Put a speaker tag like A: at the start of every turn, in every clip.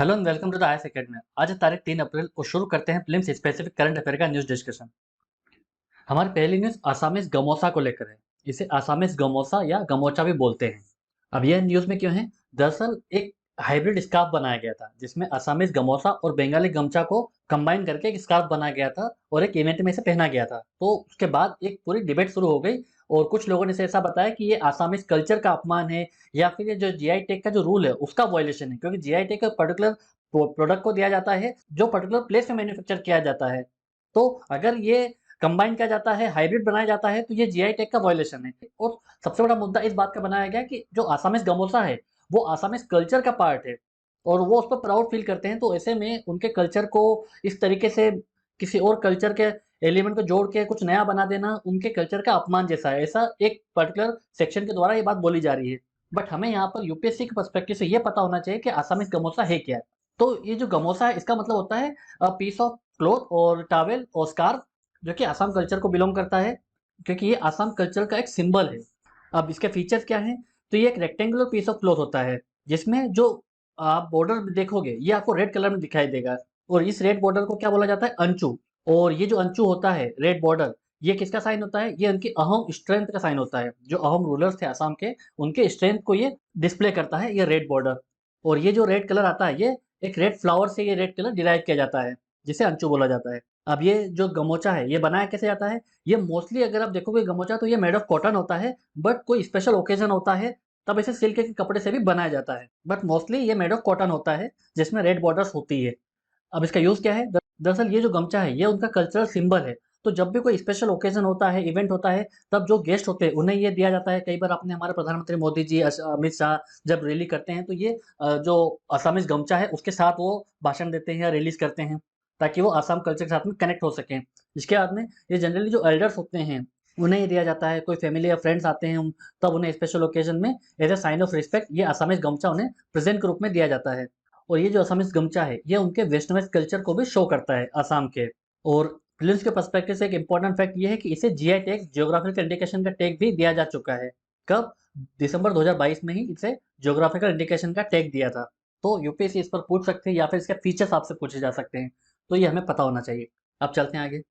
A: Hello and welcome to the IAS academy. आज है तारीख 3 अप्रैल और शुरू करते हैं प्रीलिम्स स्पेसिफिक करंट अफेयर का न्यूज़ डिस्कशन। हमारी पहली न्यूज़ आसामीज गमोसा को लेकर है। इसे आसामीज गमोसा या गमोचा भी बोलते हैं। अब यह न्यूज़ में क्यों है? दरअसल एक हाइब्रिड स्कार्फ बनाया गया था जिसमें आसामीज गमोसा और बंगाली गमछा को कंबाइन करके एक स्कार्फ बनाया गया था और एक इवेंट में इसे पहना गया था। तो उसके बाद एक पूरी डिबेट शुरू हो गई और कुछ लोगों ने इसे ऐसा बताया कि ये आसामीज कल्चर का अपमान है या फिर ये जो जीआई टैग का जो रूल है उसका वायलेशन है, क्योंकि जीआई टैग का पर्टिकुलर प्रोडक्ट को दिया जाता है जो पर्टिकुलर प्लेस में मैन्युफैक्चर किया जाता है। तो अगर ये कंबाइन किया जाता है, हाइब्रिड बनाया जाता है, तो ये जीआई टैग का वायलेशन है। और सबसे बड़ा मुद्दा इस बात का बनाया गया कि जो आसामीज गमोसा है वो आसामीज कल्चर का पार्ट है और वो उस पर प्राउड फील करते हैं। तो ऐसे में उनके कल्चर को इस तरीके से किसी और कल्चर के एलिमेंट को जोड़ के कुछ नया बना देना उनके कल्चर का अपमान जैसा है। ऐसा एक पर्टिकुलर सेक्शन के द्वारा ये बात बोली जा रही है। बट हमें यहाँ पर यूपीएससी के पर्सपेक्टिव से ये पता होना चाहिए कि आसामीज गमोसा है क्या है। तो ये जो गमोसा है इसका मतलब होता है पीस ऑफ क्लॉथ और टॉवेल और स्कार्फ, जो कि असम कल्चर को बिलोंग करता है, क्योंकि ये असम कल्चर का एक सिंबल है। अब इसके फीचर्स क्या हैं? तो ये एक रेक्टेंगुलर पीस ऑफ क्लॉथ होता है जिसमें जो आप बॉर्डर देखोगे ये आपको रेड कलर में दिखाई देगा और इस रेड बॉर्डर को क्या बोला जाता है? अंचू। और ये जो अंचू होता है, रेड बॉर्डर, ये किसका साइन होता है? ये उनकी अहम स्ट्रेंथ का साइन होता है। जो अहम रूलर्स थे असम के, उनके स्ट्रेंथ को ये डिस्प्ले करता है, ये रेड बॉर्डर। और ये जो रेड कलर आता है ये एक रेड फ्लावर से ये रेड कलर डिराइव किया जाता है, जिसे अंचू बोला जाता है। अब ये जो गमोचा है ये बनाया कैसे जाता है? ये मोस्टली अगर आप देखोगे गमोचा तो ये मेड ऑफ कॉटन होता है, बट कोई स्पेशल ओकेजन होता है तब इसे सिल्क के कपड़े से भी बनाया जाता है। बट मोस्टली ये मेड ऑफ कॉटन होता है जिसमें रेड बॉर्डर्स होती है। अब इसका यूज़ क्या है? दरअसल ये जो गमछा है ये उनका कल्चरल सिंबल है। तो जब भी कोई स्पेशल ओकेजन होता है, इवेंट होता है, तब जो गेस्ट होते हैं उन्हें ये दिया जाता है। कई बार आपने हमारे प्रधानमंत्री मोदी जी, अमित शाह जब रैली करते हैं तो ये जो असमीज़ गमछा है उसके साथ वो भाषण देते हैं या रिलीज़ करते हैं, ताकि वो असम कल्चर के साथ में कनेक्ट हो सकें। इसके बाद में ये जनरली जो एल्डर्स होते हैं उन्हें ये दिया जाता है। कोई फैमिली या फ्रेंड्स आते हैं तब उन्हें स्पेशल ओकेजन में as a sign of respect ये असमीज़ गमछा उन्हें प्रेज़ेंट के रूप में दिया जाता है। और ये जो असमीज़ गमछा है ये उनके वेस्टर्नाइज़ कल्चर को भी शो करता है असम के। और प्रीलिम्स के पर्सपेक्टिव से एक इम्पोर्टेंट फैक्ट ये है कि इसे जीआई टैग, जियोग्राफिकल इंडिकेशन का टैग भी दिया जा चुका है। कब? दिसंबर 2022 में ही इसे जियोग्राफिकल इंडिकेशन का टैग दिया था। तो यूपीएससी इस पर पूछ सकते हैं या फिर इसके फीचर्स आपसे पूछे जा सकते हैं। तो ये हमें पता होना चाहिए। अब चलते हैं आगे।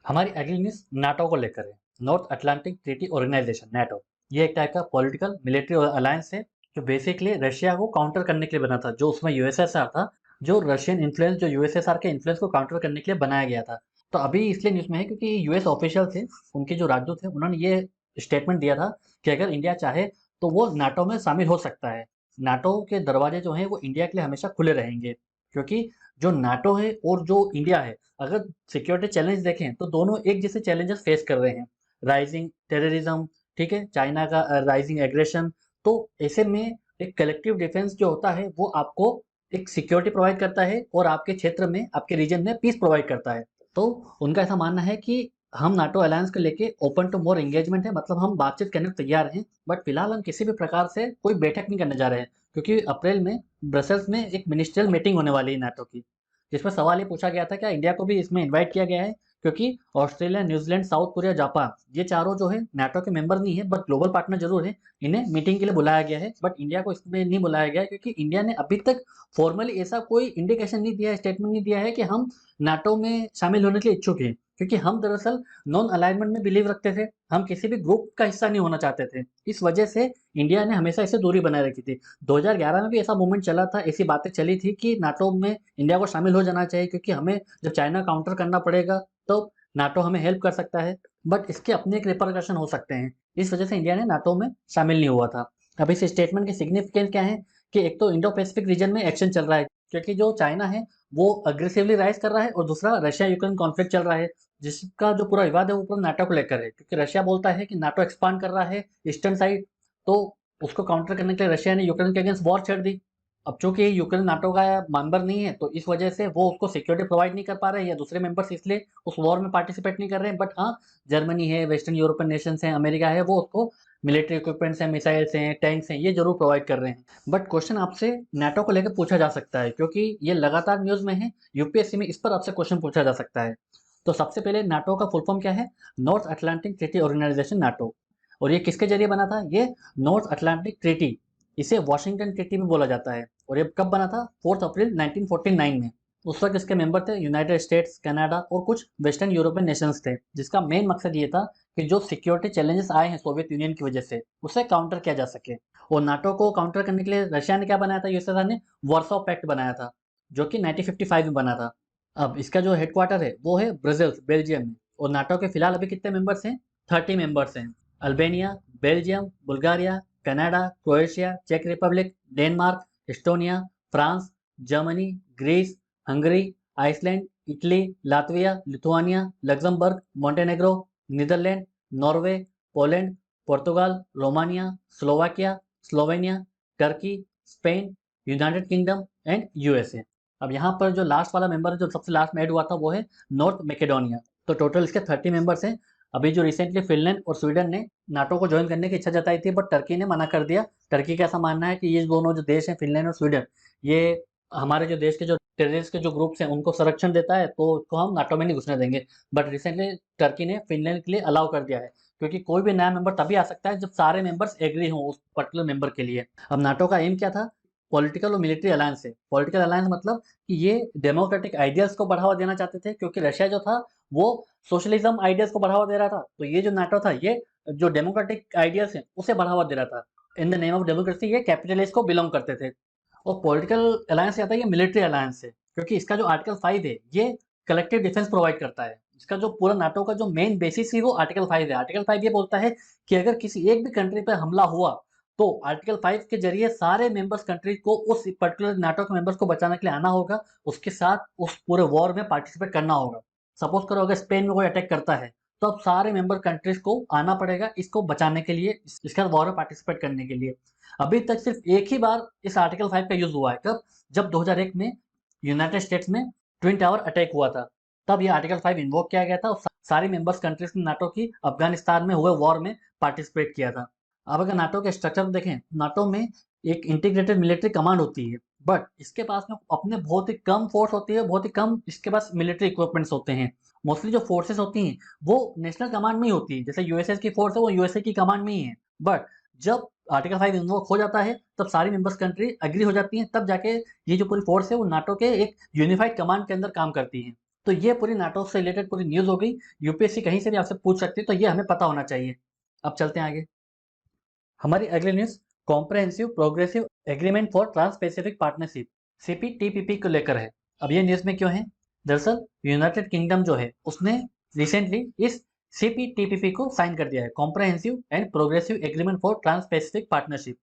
A: हमारी अगली न्यूज़ नाटो को लेकर है। North Atlantic Treaty Organisation, NATO. ये एक टाइप का पॉलिटिकल मिलिट्री अलायंस है जो बेसिकली रशिया को काउंटर करने के लिए बना था। जो उसमें यूएसएसआर था, जो रशियन इन्फ्लुएंस, जो यूएसएसआर के इन्फ्लुएंस को काउंटर करने के लिए बनाया गया था। तो अभी इसलिए न्यूज़ में है क्योंकि यूएस ऑफिशियल थे, उनके जो राजदूत थे, उन्होंने ये स्टेटमेंट दिया था कि अगर इंडिया चाहे तो वो नाटो में शामिल हो सकता है। नाटो के दरवाजे जो हैं वो इंडिया के लिए हमेशा खुले रहेंगे, क्योंकि जो नाटो है और जो इंडिया है, अगर सिक्योरिटी चैलेंज देखें तो दोनों एक जैसे चैलेंजेस फेस कर रहे हैं। राइजिंग टेररिज्म, ठीक है, चाइना का राइजिंग एग्रेशन। तो ऐसे में एक कलेक्टिव डिफेंस जो होता है वो आपको एक सिक्योरिटी प्रोवाइड करता है और आपके क्षेत्र में, आपके रीजन में पीस प्रोवाइड करता है। तो उनका ऐसा मानना है कि हम नाटो अलायंस को लेके ओपन टू मोर एंगेजमेंट है, मतलब हम बातचीत करने को तैयार हैं। बट फिलहाल हम किसी भी प्रकार से कोई बैठक नहीं करने जा रहे हैं, क्योंकि अप्रैल में ब्रसल्स में एक मिनिस्ट्रियल मीटिंग होने वाली है नाटो की, जिसमें सवाल ये पूछा गया था क्या इंडिया को भी इसमें इनवाइट किया गया है, क्योंकि Australia, New Zealand, south Korea, Japan, ये चारों जो है नाटो के मेंबर नहीं है बट ग्लोबल पार्टनर जरूर है। इन्हें मीटिंग के लिए बुलाया गया है, बट इंडिया को इसमें नहीं बुलाया गया है क्योंकि इंडिया ने अभी तक फॉर्मली ऐसा कोई इंडिकेशन नहीं दिया है, स्टेटमेंट नहीं दिया है कि हम नाटो में शामिल होने के लिए इच्छुक हैं। क्योंकि हम दरअसल नॉन अलाइनमेंट में बिलीव रखते थे, हम किसी भी ग्रुप का हिस्सा नहीं होना चाहते थे। इस वजह से इंडिया ने हमेशा इससे दूरी बनाए रखी थी। 2011 में भी ऐसा मूवमेंट चला था, ऐसी बातें चली थी कि नाटो में इंडिया को शामिल हो जाना चाहिए, क्योंकि हमें जब चाइना काउंटर करना पड़ेगा तो नाटो हमें हेल्प कर सकता है। बट इसके अपने एक रिपरकशन हो सकते हैं, इस वजह से इंडिया ने नाटो में शामिल नहीं हुआ था। अब इस स्टेटमेंट की सिग्निफिकेंस क्या है कि एक तो इंडो पैसिफिक रीजन में एक्शन चल रहा है, क्योंकि जो चाइना है वो अग्रेसिवली राइज कर रहा है, और दूसरा रशिया यूक्रेन कॉन्फ्लिक्ट चल रहा है, जिसका जो पूरा विवाद है वो पूरा नाटो को लेकर है। क्योंकि रशिया बोलता है कि नाटो एक्सपांड कर रहा है ईस्टर्न साइड, तो उसको काउंटर करने के लिए रशिया ने यूक्रेन के अगेंस्ट वॉर छेड़ दी। अब चूंकि यूक्रेन नाटो का मेंबर नहीं है तो इस वजह से वो उसको सिक्योरिटी प्रोवाइड नहीं कर पा रहे हैं, या दूसरे मेंबर्स इसलिए उस वॉर में पार्टिसिपेट नहीं कर रहे हैं। बट हाँ, जर्मनी है, वेस्टर्न यूरोपियन नेशंस हैं, अमेरिका है, वो उसको मिलिट्री इक्विपमेंट्स हैं, मिसाइल्स हैं, टैंक्स हैं, ये जरूर प्रोवाइड कर रहे हैं। बट क्वेश्चन आपसे नाटो को लेकर पूछा जा सकता है, क्योंकि ये लगातार न्यूज में है, यूपीएससी में इस पर आपसे क्वेश्चन पूछा जा सकता है। तो सबसे पहले नाटो का फुल फॉर्म क्या है? North Atlantic Treaty Organisation, NATO. और ये किसके जरिए बना था? ये नॉर्थ अटलांटिक ट्रीटी, इसे वॉशिंगटन ट्रीटी भी बोला जाता है। और ये कब बना था? 4 अप्रैल 1949 में। उस वक्त इसके मेंबर थे यूनाइटेड स्टेट्स, कनाडा और कुछ वेस्टर्न यूरोपियन नेशंस थे, जिसका मेन मकसद ये था कि जो सिक्योरिटी चैलेंजेस आए हैं सोवियत यूनियन की वजह से, उसे काउंटर किया जा सके। और नाटो को काउंटर करने के लिए रशिया ने क्या बनाया था? यूएसएसआर ने वार्सो पैक्ट बनाया था, जो कि 1955 में बना था। अब इसका जो हेडक्वार्टर है वो है ब्रसेल्स, बेल्जियम में। और नाटो के फिलहाल अभी कितने मेंबर्स हैं? 30 मेंबर्स हैं। Albania, Belgium, Bulgaria, Canada, Croatia, चेक Republic, Denmark, Estonia, France, Germany, Greece, Hungary, Iceland, Italy, Latvia, Lithuania, Luxembourg, Montenegro, Netherlands, Norway, Poland, Portugal, Romania, Slovakia, Slovenia, Turkey, Spain, United Kingdom and USA. अब यहाँ पर जो last वाला member है, जो सबसे last में ऐड हुआ था, वो है नॉर्थ मैकेडोनिया। तो टोटल इसके 30 मेंबर्स हैं। अभी जो रिसेंटली फिनलैंड और स्वीडन ने नाटो को ज्वाइन करने की इच्छा जताई थी, बट टर्की ने मना कर दिया। टर्की का ऐसा मानना है कि ये दोनों जो देश हैं, फिनलैंड और स्वीडन, ये हमारे जो देश के जो टेररिस्ट के जो ग्रुप्स हैं उनको संरक्षण देता है, तो उसको हम नाटो में नहीं घुसने देंगे। बट रिसेंटली टर्की ने फिनलैंड के लिए अलाउ कर दिया है, क्योंकि कोई भी नया मेंबर तभी आ सकता है जब सारे मेंबर्स एग्री हों उस पर्टिकुलर मेंबर के लिए। अब नाटो का एम क्या था? पॉलिटिकल और मिलिट्री अलायंस है। पॉलिटिकल अलायंस मतलब कि ये डेमोक्रेटिक आइडियाज को बढ़ावा देना चाहते थे, क्योंकि रशिया जो था वो सोशलिज्म आइडियाज को बढ़ावा दे रहा था। तो ये जो नाटो था, ये जो डेमोक्रेटिक आइडियाज है उसे बढ़ावा दे रहा था। In the name of democracy ये कैपिटलिस्ट को बिलोंग करते थे। और पॉलिटिकल अलायंस आता है, ये मिलिट्री अलायंस है, क्योंकि इसका जो आर्टिकल 5 है ये कलेक्टिव डिफेंस प्रोवाइड करता है। इसका जो पूरा नाटो का जो मेन बेसिस है वो आर्टिकल 5 है। आर्टिकल 5 ये बोलता है कि अगर किसी एक भी कंट्री पर हमला हुआ, तो आर्टिकल 5 के जरिए सारे मेंबर्स कंट्री को उस पर्टिकुलर नाटो के मेंबर्स को बचाने के लिए आना होगा, उसके साथ उस पूरे वॉर में पार्टिसिपेट करना होगा। सपोज करो अगर स्पेन में कोई अटैक करता है, तो अब सारे मेंबर कंट्रीज को आना पड़ेगा इसको बचाने के लिए, इसका वॉर में पार्टिसिपेट करने के लिए। अभी तक सिर्फ एक ही बार इस आर्टिकल 5 का यूज हुआ है, कब? जब 2001 में यूनाइटेड स्टेट्स में ट्विन टावर अटैक हुआ था, तब ये आर्टिकल 5 इन्वोक किया गया था और सारी मेंबर्स कंट्रीज ने नाटो की अफगानिस्तान में हुए वॉर में पार्टिसिपेट किया था। अब अगर नाटो के स्ट्रक्चर देखें, नाटो में एक इंटीग्रेटेड मिलिट्री कमांड होती है, बट इसके पास में अपने बहुत ही कम फोर्स होती है, बहुत ही कम इसके पास मिलिट्री इक्विपमेंट्स होते हैं। मोस्टली जो फोर्सेस होती हैं वो नेशनल कमांड में ही होती है। जैसे यूएसए की फोर्स है वो यूएसए की कमांड में ही है। बट जब आर्टिकल 5 इन्वोक हो जाता है, तब सारी मेंबर्स कंट्री एग्री हो जाती हैं, तब जाके ये जो पूरी फोर्स है वो नाटो के एक यूनिफाइड कमांड के अंदर काम करती है। तो ये पूरी नाटो से रिलेटेड पूरी न्यूज हो गई। यूपीएससी कहीं से भी आपसे पूछ सकती है, तो ये हमें पता होना चाहिए। अब चलते हैं आगे। हमारी अगली news Comprehensive Progressive Agreement for Trans Pacific Partnership, CPTPP को लेकर है। अब ये न्यूज में क्यों है? दरअसल यूनाइटेड किंगडम जो है उसने रिसेंटली इस सीपीटीपीपी को साइन कर दिया है, Comprehensive and Progressive Agreement for Trans Pacific Partnership.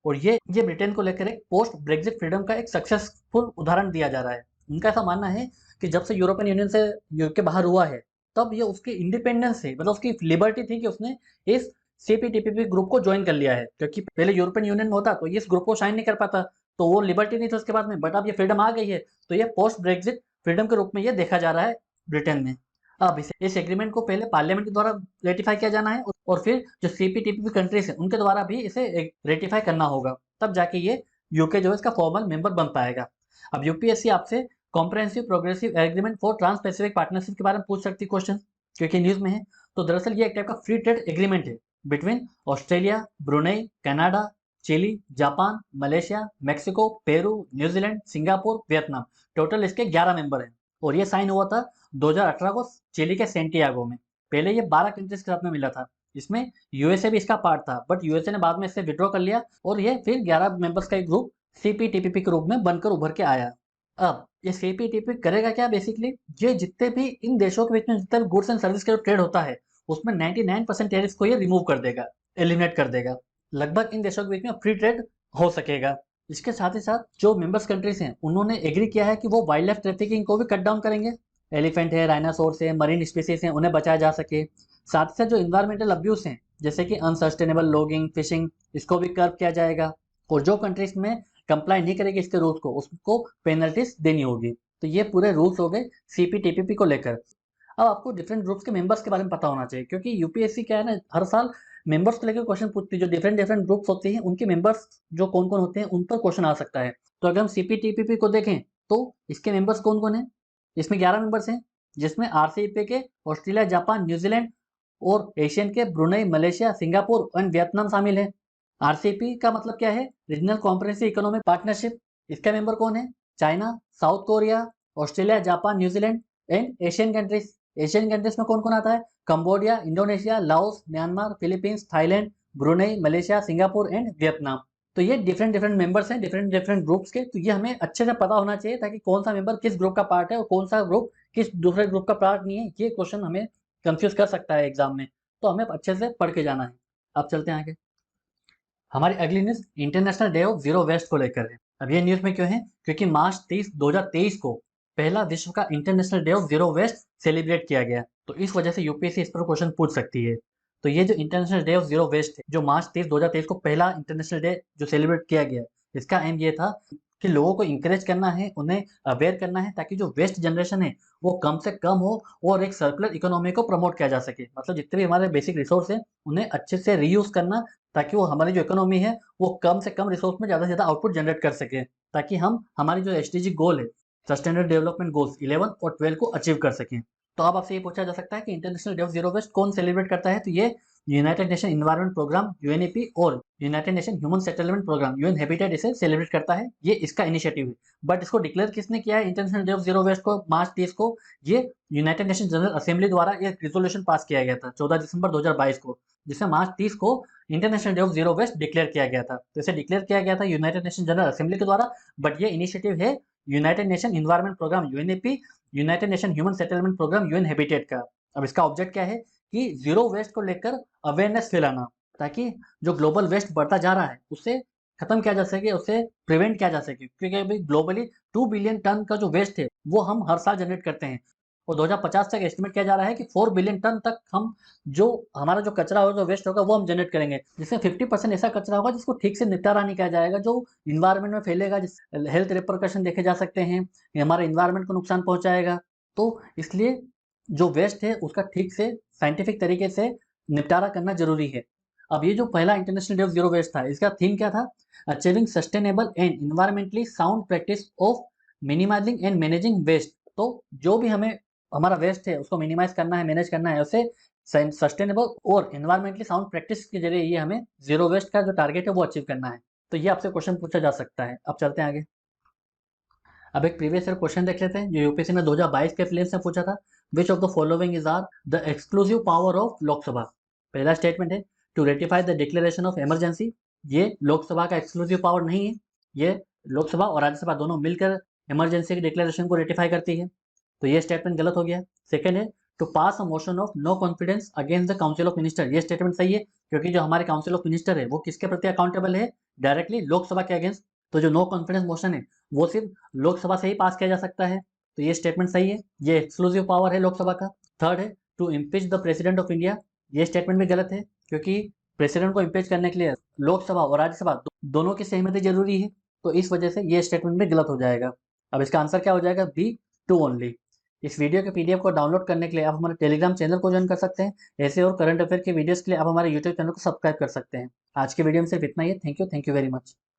A: और ये ब्रिटेन को लेकर एक पोस्ट ब्रेग्जिट फ्रीडम का एक सक्सेसफुल उदाहरण दिया जा रहा है। उनका ऐसा मानना है कि जब से यूरोपियन यूनियन से यूके बाहर हुआ है, तब ये उसकी इंडिपेंडेंस है, मतलब उसकी लिबर्टी थी कि उसने इस सीपीटीपीपी ग्रुप को ज्वाइन कर लिया है। क्योंकि पहले यूरोपियन यूनियन में होता तो ये इस ग्रुप को साइन नहीं कर पाता, तो वो लिबर्टी नहीं थी उसके बाद में। बट अब ये फ्रीडम आ गई है, तो ये पोस्ट ब्रेग्जिट फ्रीडम के रूप में ये देखा जा रहा है ब्रिटेन में। अब इस एग्रीमेंट को पहले पार्लियामेंट के द्वारा रेटिफाई किया जाना है, और फिर जो सीपीटीपी कंट्रीज है उनके द्वारा भी इसे रेटिफाई करना होगा, तब जाके ये यूके जो है इसका फॉर्मल मेंबर बन पाएगा। अब यूपीएससी आपसे Comprehensive Progressive Agreement for Trans Pacific Partnership के बारे में पूछ सकती क्वेश्चन, क्योंकि न्यूज में है। तो दरअसल ये एक टाइप का फ्री ट्रेड एग्रीमेंट है between Australia, Brunei, Canada, Chile, Japan, Malaysia, Mexico, Peru, New Zealand, Singapore, Vietnam. Total इसके 11 मेंबर हैं। और ये साइन हुआ था 2018 को चिली के सेंटियागो में। पहले ये 12 कंट्रीज के साथ में मिला था, इसमें यूएसए भी इसका पार्ट था, बट यूएसए ने बाद में इससे विड्रॉ कर लिया और ये फिर 11 मेंबर्स का एक ग्रुप सीपीटीपीपी के रूप में बनकर उभर के आया। अब ये सीपीटीपी करेगा क्या? बेसिकली ये जितने भी इन देशों के बीच में जितने भी गुड्स एंड सर्विस का जो ट्रेड होता है, उसमें 99% टैरिफ को ये रिमूव कर देगा, एलिमिनेट कर देगा। लगभग इन देशों के बीच में फ्री ट्रेड हो सकेगा। इसके साथ ही साथ जो मेंबर्स कंट्रीज हैं उन्होंने एग्री किया है कि वो वाइल्ड लाइफ ट्रैफिकिंग को भी कट डाउन करेंगे। एलिफेंट है, राइनासोर्स है, मरीन स्पीसीज हैं, उन्हें बचाया जा सके। साथ ही साथ जो इन्वायरमेंटल अब्यूज हैं, जैसे कि अनसस्टेनेबल लॉगिंग, फिशिंग, इसको भी कर्व किया जाएगा। और जो कंट्रीज में कंप्लाई नहीं करेगी इसके रूल्स को, उसको पेनल्टीज देनी होगी। तो ये पूरे रूल्स हो गए सीपीटीपीपी को लेकर। अब आपको डिफरेंट ग्रुप्स के मेंबर्स के बारे में पता होना चाहिए, क्योंकि यूपीएससी क्या है ना, हर साल मेंबर्स को लेकर क्वेश्चन पूछती है। जो डिफरेंट डिफरेंट ग्रुप्स होते हैं उनके मेंबर्स जो कौन कौन होते हैं उन पर क्वेश्चन आ सकता है। तो अगर हम सीपीटीपीपी को देखें तो इसके मेंबर्स कौन कौन है? इसमें 11 मेंबर्स हैं, जिसमें आरसीईपी के ऑस्ट्रेलिया, जापान, न्यूजीलैंड और एशियन के ब्रुनेई, मलेशिया, सिंगापुर और वियतनाम शामिल है। आरसीईपी का मतलब क्या है? Regional comprehensive economic partnership. इसका मेंबर कौन है? China, south Korea, Australia, Japan, New Zealand and Asian countries. Asian countries में कौन कौन आता है? Cambodia, Indonesia, Laos, Myanmar, Philippines, Thailand, Brunei, Malaysia, Singapore and Vietnam. तो ये डिफरेंट डिफरेंट मेंबर्स हैं, डिफरेंट डिफरेंट ग्रुप्स के। तो ये हमें अच्छे से पता होना चाहिए ताकि कौन सा मेंबर किस ग्रुप का पार्ट है और कौन सा ग्रुप किस दूसरे ग्रुप का पार्ट नहीं है। ये क्वेश्चन हमें कंफ्यूज कर सकता है एग्जाम में, तो हमें अच्छे से पढ़ के जाना है। अब चलते हैं आगे। हमारी अगली news international day of zero waste को लेकर है। अब ये न्यूज में क्यों है? क्योंकि मार्च 30 2023 को पहला विश्व का international day of zero waste celebrate किया गया। तो इस वजह से यूपीएससी इस पर क्वेश्चन पूछ सकती है। तो ये जो international day of zero waste है, जो मार्च 30 2023 को पहला इंटरनेशनल डे जो सेलिब्रेट किया गया, इसका एम ये था कि लोगों को इंकरेज करना है, उन्हें अवेयर करना है, ताकि जो वेस्ट जनरेशन है वो कम से कम हो और एक सर्कुलर इकोनॉमी को प्रमोट किया जा सके। मतलब जितने भी हमारे बेसिक रिसोर्स है उन्हें अच्छे से रीयूज करना, ताकि वो हमारी जो इकोनॉमी है वो कम से कम रिसोर्स में ज़्यादा से ज़्यादा आउटपुट जनरेट कर सके, ताकि हम हमारी जो एसडीजी गोल है, सस्टेनेबल डेवलपमेंट गोल्स 11 और 12 को अचीव कर सकें। तो अब आपसे ये पूछा जा सकता है कि international day of zero waste कौन सेलिब्रेट करता है? तो ये United Nation environment programme UNEP और United Nation human settlement programme UN Habitat इसे सेलिब्रेट करता है। ये इसका इनिशिएटिव है। बट इसको डिक्लेयर किसने किया है international day of zero waste को मार्च 30 को? ये यूनाइटेड नेशन जनरल असेंबली द्वारा एक रिजोल्यूशन पास किया गया था 14 दिसंबर 2022 को, जिसमें मार्च 30 को international day of zero waste declare किया गया था। तो इसे डिक्लेयर किया गया था यूनाइटेड नेशन जनरल असेंबली के द्वारा, बट ये इनिशिएटिव है United Nation environment programme UNEP, United Nation human settlement programme UN habitat का। अब इसका ऑब्जेक्ट क्या है? कि जीरो वेस्ट को लेकर अवेयरनेस फैलाना, ताकि जो ग्लोबल वेस्ट बढ़ता जा रहा है उसे खत्म किया जा सके, उसे प्रिवेंट किया जा सके। क्योंकि अभी ग्लोबली 2 बिलियन टन का जो वेस्ट है वो हम हर साल जनरेट करते हैं, और 2050 तक एस्टिमेट किया जा रहा है कि 4 बिलियन टन तक हम जो हमारा जो कचरा होगा, जो वेस्ट होगा, वो हम जनरेट करेंगे, जिसमें 50% ऐसा कचरा होगा जिसको ठीक से निपटारा नहीं किया जाएगा, जो इन्वायरमेंट में फैलेगा, जिस हेल्थ रिपरकशन देखे जा सकते हैं, ये हमारे इन्वायरमेंट को नुकसान पहुंचाएगा। तो इसलिए जो वेस्ट है उसका ठीक से साइंटिफिक तरीके से निपटारा करना जरूरी है। अब ये जो पहला international day of zero waste था, इसका थीम क्या था? Achieving sustainable and environmentally sound practice of minimising and managing waste. तो जो भी हमें हमारा वेस्ट है उसको मिनिमाइज करना है, मैनेज करना है, उसे सस्टेनेबल और इन्वायरमेंटली साउंड प्रैक्टिस के जरिए ये हमें जीरो वेस्ट का जो टारगेट है वो अचीव करना है। तो ये आपसे क्वेश्चन पूछा जा सकता है। अब चलते हैं आगे। अब एक प्रीवियस ईयर क्वेश्चन देख लेते हैं जो यूपीएससी ने 2022 के प्रीलिम्स में पूछा था। Which of the following is are the exclusive power of Lok Sabha? पहला स्टेटमेंट है to ratify the declaration of emergency. ये लोकसभा का एक्सक्लूसिव पावर नहीं है, ये लोकसभा और राज्यसभा दोनों मिलकर इमरजेंसी की डिक्लेरेशन को रेटिफाई करती है। तो ये स्टेटमेंट गलत हो गया। सेकंड है to pass a motion of no confidence against the council of minister. ये स्टेटमेंट सही है, क्योंकि जो हमारे काउंसिल ऑफ मिनिस्टर है वो किसके प्रति अकाउंटेबल है? डायरेक्टली लोकसभा के अगेंस्ट। तो जो नो कॉन्फिडेंस मोशन है वो सिर्फ लोकसभा से ही पास किया जा सकता है। तो ये स्टेटमेंट सही है, ये एक्सक्लूसिव पावर है लोकसभा का। थर्ड है to impeach the president of India. ये स्टेटमेंट भी गलत है, क्योंकि प्रेसिडेंट को इम्पीच करने के लिए लोकसभा और राज्यसभा दोनों की सहमति जरूरी है। तो इस वजह से ये स्टेटमेंट भी गलत हो जाएगा। अब इसका आंसर क्या हो जाएगा? B, two only. इस वीडियो के पीडीएफ को डाउनलोड करने के लिए आप हमारे टेलीग्राम चैनल को ज्वाइन कर सकते हैं। ऐसे और करंट अफेयर के वीडियोस के लिए आप हमारे यूट्यूब चैनल को सब्सक्राइब कर सकते हैं। आज के वीडियो में सिर्फ इतना ही है। Thank you very much.